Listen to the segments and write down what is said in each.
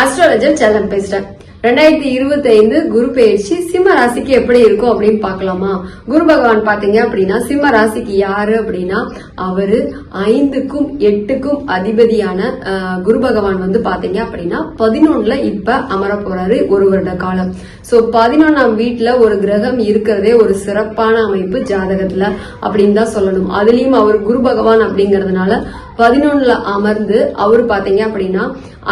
Astrologer செல்லம் பேசுறேன். 2025 குரு பெயர்ச்சி சிம்ம ராசிக்கு எப்படி இருக்கும் அப்படின்னு பாக்கலாமா? குரு பகவான் பாத்தீங்க அப்படின்னா சிம்ம ராசிக்கு யாரு அப்படின்னா அவரு 5க்கும் 8க்கும் அதிபதியான குரு பகவான் வந்து பாத்தீங்க அப்படின்னா 11ல இப்ப அமர போறாரு ஒரு வருட காலம். சோ 11ஆம் வீட்டுல ஒரு கிரகம் இருக்கிறதே ஒரு சிறப்பான அமைப்பு ஜாதகத்துல அப்படின்னு தான் சொல்லணும். அதுலயும் அவர் குரு பகவான் அப்படிங்கறதுனால 11ல அமர்ந்து அவரு பாத்தீங்க அப்படின்னா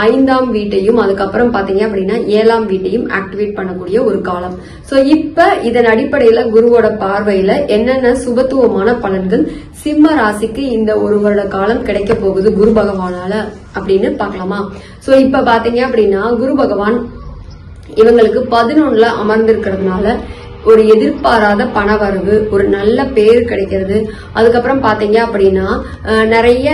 5ஆம் வீட்டையும் அதுக்கப்புறம் பாத்தீங்க அப்படின்னா 7ஆம் வீட்டையும் ஆக்டிவேட் பண்ணக்கூடிய ஒரு காலம். சோ இப்ப இதன் அடிப்படையில குருவோட பார்வையில என்னென்ன சுபத்துவமான பலன்கள் சிம்ம ராசிக்கு இந்த ஒரு வருட காலம் கிடைக்க போகுது குரு பகவானால அப்படின்னு பாக்கலாமா? சோ இப்ப பாத்தீங்க அப்படின்னா குரு பகவான் இவங்களுக்கு 11ல அமர்ந்திருக்கிறதுனால ஒரு எதிர்பாராத பணவரவு, ஒரு நல்ல பேர் கிடைக்கிறது, அதுக்கப்புறம் பாத்தீங்க அப்படின்னா நிறைய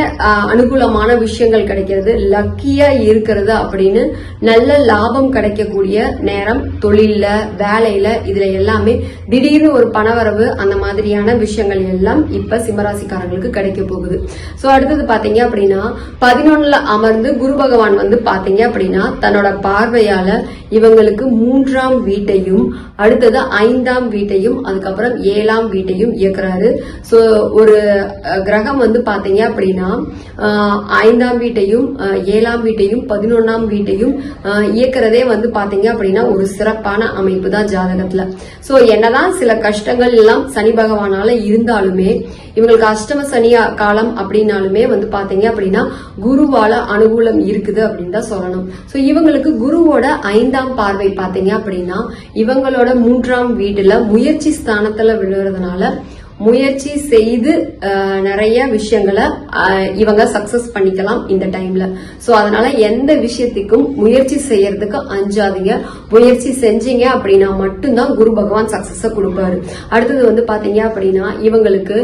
அனுகூலமான விஷயங்கள் கிடைக்கிறது, லக்கியா இருக்கிறது அப்படின்னு நல்ல லாபம் கிடைக்கக்கூடிய நேரம். தொழில வேலையில இதுல எல்லாமே திடீர்னு ஒரு பணவரவு அந்த மாதிரியான விஷயங்கள் எல்லாம் இப்ப சிம்மராசிக்காரங்களுக்கு கிடைக்க போகுது. சோ அடுத்தது பாத்தீங்க அப்படின்னா 11ல அமர்ந்து குரு பகவான் வந்து பாத்தீங்க அப்படின்னா தன்னோட பார்வையால இவங்களுக்கு 3ஆம் வீட்டையும் அடுத்தது 5ஆம் வீட்டையும் அதுக்கப்புறம் 7ஆம் வீட்டையும் இயக்குறாரு. சோ ஒரு கிரகம் வந்து பாத்தீங்க அப்படின்னா 5ஆம் வீட்டையும் 7ஆம் வீட்டையும் 11ஆம் வீட்டையும் இயக்குறதே வந்து பாத்தீங்க அப்படின்னா ஒரு சிறப்பான அமைப்பு தான் ஜாதகத்துல. சோ என்னதான் சில கஷ்டங்கள் எல்லாம் சனி பகவானால இருந்தாலுமே இவங்களுக்கு அஷ்டம சனி காலம் அப்படின்னாலுமே வந்து பாத்தீங்க அப்படின்னா குருவால அனுகூலம் இருக்குது அப்படின்னு தான் சொல்லணும். சோ இவங்களுக்கு குருவோட 5ஆம் பார்வை பாத்தீங்க அப்படின்னா இவங்களோட 3ஆம் வீட்டுல முயற்சி ஸ்தானத்துல விழுறதுனால முயற்சி செய்து நிறைய விஷயங்களை இவங்க சக்சஸ் பண்ணிக்கலாம் இந்த டைம்ல. சோ அதனால எந்த விஷயத்துக்கும் முயற்சி செய்யறதுக்கு அஞ்சாதீங்க. முயற்சி செஞ்சீங்க அப்படின்னா மட்டும்தான் குரு பகவான் சக்சஸ கொடுப்பாரு. அடுத்தது வந்து பாத்தீங்க அப்படின்னா இவங்களுக்கு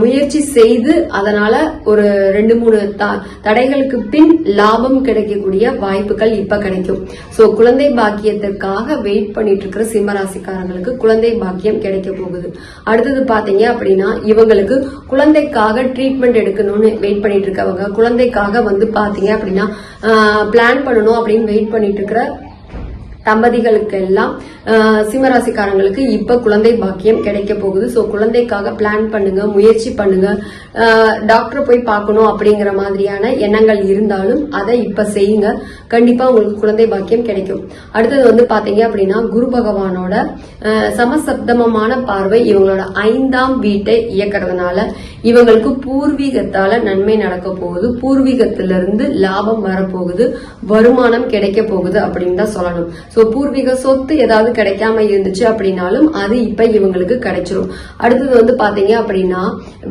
முயற்சி செய்து அதனால ஒரு 2-3 தடைகளுக்கு பின் லாபம் கிடைக்கக்கூடிய வாய்ப்புகள் இப்ப கிடைக்கும். சோ குழந்தை பாக்கியத்திற்காக வெயிட் பண்ணிட்டு இருக்கிற சிம்மராசிக்காரங்களுக்கு குழந்தை பாக்கியம் கிடைக்க போகுது. அடுத்தது பாத்தீங்க அப்படின்னா இவங்களுக்கு குழந்தைக்காக ட்ரீட்மெண்ட் எடுக்கணும்னு வெயிட் பண்ணிட்டு இருக்கவங்க, குழந்தைக்காக வந்து பாத்தீங்க அப்படின்னா பிளான் பண்ணணும் அப்படின்னு வெயிட் பண்ணிட்டு இருக்கிற தம்பதிகளுக்கு எல்லாம் சிம்மராசிக்காரங்களுக்கு இப்ப குழந்தை பாக்கியம் கிடைக்க போகுது. சோ குழந்தைக்காக பிளான் பண்ணுங்க, முயற்சி பண்ணுங்க. டாக்டர் போய் பார்க்கணும் அப்படிங்கிற மாதிரியான எண்ணங்கள் இருந்தாலும் அதை இப்ப செய்யுங்க. கண்டிப்பா உங்களுக்கு குழந்தை பாக்கியம் கிடைக்கும். அடுத்தது வந்து பாத்தீங்க அப்படின்னா குரு பகவானோட சமசப்தமமான பார்வை இவங்களோட 5ஆம் வீட்டை இயக்கிறதுனால இவங்களுக்கு பூர்வீகத்தால நன்மை நடக்க போகுது. பூர்வீகத்திலிருந்து லாபம் வரப்போகுது, வருமானம் கிடைக்க போகுது அப்படின்னு தான் சொல்லணும். சோ பூர்வீக சொத்து ஏதாவது கிடைக்காம இருந்துச்சு அப்படின்னாலும் அது இப்ப இவங்களுக்கு கிடைச்சிரும். அடுத்தது வந்து பாத்தீங்க அப்படின்னா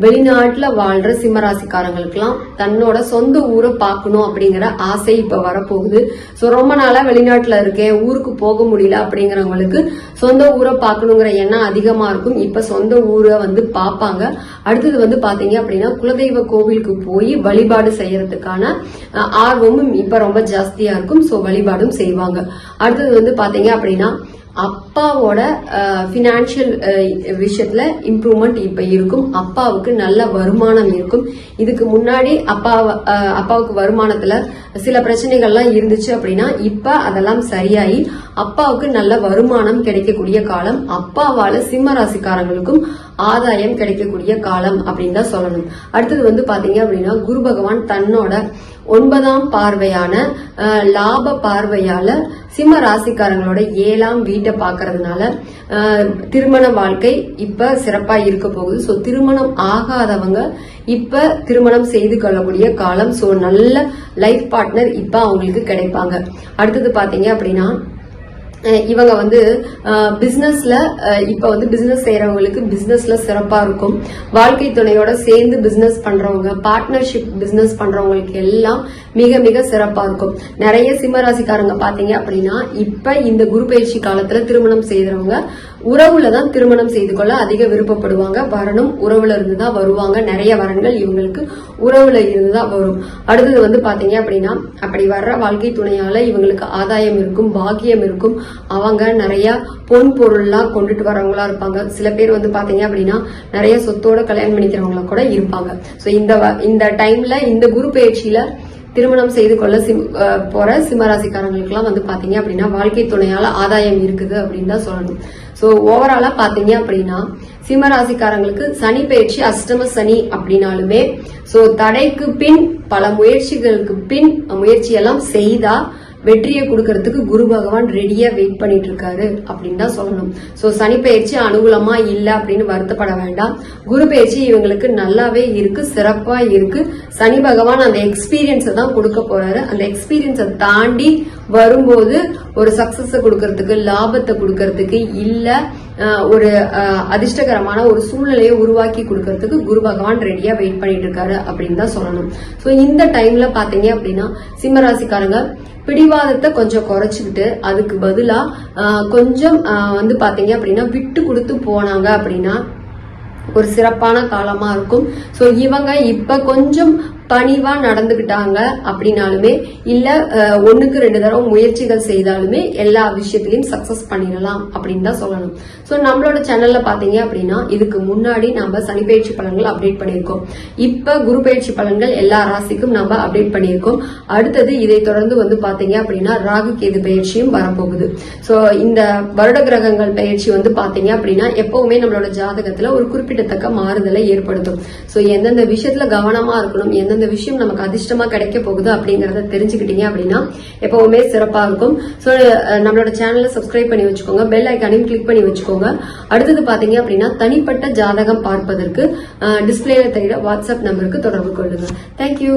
வெளிநாட்டுல வாழ்ற சிம்மராசிக்காரங்களுக்கெல்லாம் தன்னோட சொந்த ஊரை பார்க்கணும் அப்படிங்கிற ஆசை இப்ப வரப்போகுது. சோ ரொம்ப நாளா வெளிநாட்டுல இருக்கேன், ஊருக்கு போக முடியல அப்படிங்கிறவங்களுக்கு சொந்த ஊரை பார்க்கணுங்கிற எண்ணம் அதிகமா இருக்கும். இப்ப சொந்த ஊரை வந்து பார்ப்பாங்க. அடுத்தது வந்து பாத்தீங்க அப்படின்னா குலதெய்வ கோவிலுக்கு போய் வழிபாடு செய்யறதுக்கான ஆர்வமும் இப்ப ரொம்ப ஜாஸ்தியா இருக்கும். சோ வழிபாடும் செய்வாங்க. அடுத்தது வந்து பாத்தீங்க அப்படின்னா அப்பாவோட பினான்சியல் விஷயத்துல இம்ப்ரூவ்மெண்ட் இப்ப இருக்கும். அப்பாவுக்கு நல்ல வருமானம் இருக்கும். இதுக்கு முன்னாடி அப்பாவுக்கு வருமானத்துல சில பிரச்சனைகள்லாம் இருந்துச்சு அப்படின்னா இப்ப அதெல்லாம் சரியாயி அப்பாவுக்கு நல்ல வருமானம் கிடைக்கக்கூடிய காலம். அப்பாவால சிம்ம ராசிக்காரங்களுக்கும் ஆதாயம் கிடைக்கக்கூடிய காலம் அப்படின்னு தான் சொல்லணும். அடுத்தது வந்து பாத்தீங்க அப்படின்னா குரு பகவான் தன்னோட 9ஆம் பார்வையான லாப பார்வையால சிம்ம ராசிக்காரங்களோட 7ஆம் வீட்டை பாக்குறதுனால திருமண வாழ்க்கை இப்ப சிறப்பா இருக்க போகுது. சோ திருமணம் ஆகாதவங்க இப்ப திருமணம் செய்து கொள்ளக்கூடிய காலம். சோ நல்ல லைஃப் பார்ட்னர் இப்ப அவங்களுக்கு கிடைப்பாங்க. அடுத்தது பாத்தீங்க அப்படின்னா இவங்க வந்து பிசினஸ்ல இப்ப வந்து பிசினஸ் செய்யறவங்களுக்கு பிசினஸ்ல சிறப்பா இருக்கும். வாழ்க்கை துணையோட சேர்ந்து பிசினஸ் பண்றவங்க, பார்ட்னர்ஷிப் பிசினஸ் பண்றவங்களுக்கு எல்லாம் மிக மிக சிறப்பா இருக்கும். நிறைய சிம்மராசிக்காரங்க பாத்தீங்க அப்படின்னா இப்ப இந்த குரு பயிற்சி காலத்துல திருமணம் செய்யறவங்க உறவுல தான் திருமணம் செய்து கொள்ள அதிக விருப்பப்படுவாங்க. வரணும் உறவுல இருந்துதான் வருவாங்க. நிறைய வரன்கள் இவங்களுக்கு உறவுல இருந்துதான் வரும். அடுத்தது வந்து பாத்தீங்க அப்படின்னா அப்படி வர்ற வாழ்க்கை துணையால இவங்களுக்கு ஆதாயம் இருக்கும், பாக்கியம் இருக்கும். அவங்க நிறைய பொன் பொருள்லாம் கொண்டுட்டு வரவங்களா இருப்பாங்க. சில பேர் வந்து பாத்தீங்க அப்படின்னா நிறைய சொத்தோட கல்யாணம் பண்ணிக்கிறவங்களா கூட இருப்பாங்க. சோ இந்த டைம்ல இந்த குரு பயிற்சியில திருமணம் செய்து கொள்ள போற சிம்மராசிக்காரங்களுக்கு எல்லாம் வந்து பாத்தீங்க அப்படின்னா வாழ்க்கை துணையால ஆதாயம் இருக்குது அப்படின்னு தான் சொல்லணும். சோ ஓவராலா பாத்தீங்க அப்படின்னா சிம்மராசிக்காரங்களுக்கு சனி பயிற்சி அஷ்டம சனி அப்படின்னாலுமே சோ தடைக்கு பின் பல முயற்சிகளுக்கு பின் முயற்சியெல்லாம் செய்தா வெற்றியை கொடுக்கறதுக்கு குரு பகவான் ரெடியா வெயிட் பண்ணிட்டு இருக்காரு அப்படின்னு தான் சொல்லணும். சோ சனி பயிற்சி அனுகூலமா இல்ல அப்படின்னு வருத்தப்பட வேண்டாம். குரு பயிற்சி இவங்களுக்கு நல்லாவே இருக்கு, சிறப்பா இருக்கு. சனி பகவான் அந்த எக்ஸ்பீரியன்ஸை தான் கொடுக்க போறாரு. அந்த எக்ஸ்பீரியன்ஸை தாண்டி வரும்போது ஒரு சக்சஸ் கொடுக்கறதுக்கு, லாபத்தை கொடுக்கறதுக்கு, இல்ல ஒரு அதிர்ஷ்டகரமான ஒரு சூழ்நிலையை உருவாக்கி கொடுக்கறதுக்கு குரு பகவான் ரெடியா வெயிட் பண்ணிட்டு இருக்காரு அப்படின்னு தான் சொல்லணும். சோ இந்த டைம்ல பாத்தீங்க அப்படின்னா சிம்மராசிக்காரங்க பிடிவாதத்தை கொஞ்சம் குறைச்சுக்கிட்டு அதுக்கு பதிலா கொஞ்சம் வந்து பாத்தீங்க அப்படின்னா விட்டு கொடுத்து போனாங்க அப்படின்னா ஒரு சிறப்பான காலமா இருக்கும். சோ இவங்க இப்ப கொஞ்சம் பணிவா நடந்துகிட்டாங்க அப்படின்னாலுமே இல்ல 1க்கு 2 தடவை முயற்சிகள் செய்தாலுமே எல்லா விஷயத்திலையும் சக்சஸ் பண்ணிடலாம் அப்படின்னு தான் சொல்லணும். சோ நம்மளோட சேனல்ல பாத்தீங்க அப்படின்னா இதுக்கு முன்னாடி நம்ம சனி பயிற்சி பலன்கள் அப்டேட் பண்ணியிருக்கோம். இப்ப குரு பயிற்சி பலன்கள் எல்லா ராசிக்கும் நம்ம அப்டேட் பண்ணியிருக்கோம். அடுத்தது இதை தொடர்ந்து வந்து பாத்தீங்க அப்படின்னா ராகு கேது பயிற்சியும் வரப்போகுது. சோ இந்த வருட கிரகங்கள் பயிற்சி வந்து பாத்தீங்க அப்படின்னா எப்பவுமே நம்மளோட ஜாதகத்துல ஒரு குறிப்பிடத்தக்க மாறுதலை ஏற்படுத்தும். சோ எந்தெந்த விஷயத்துல கவனமா இருக்கணும், எந்தெந்த விஷயம் நமக்கு அதிர்ஷ்டமா கிடைக்க போகுது அப்படிங்கறத தெரிஞ்சுக்கிட்டீங்க அப்படின்னா எப்பவுமே சிறப்பா இருக்கும். சோ நம்மளோட சேனலை சப்ஸ்கிரைப் பண்ணி வச்சுக்கோங்க, பெல் ஐக்கானையும் கிளிக் பண்ணி வச்சுக்கோங்க. அடுத்தது பாத்தீங்க அப்படின்னா தனிப்பட்ட ஜாதகம் பார்ப்பதற்கு டிஸ்பிளேல தெரியுற வாட்ஸ்அப் நம்பருக்கு தொடர்பு கொள்ளுங்க. தேங்க்யூ.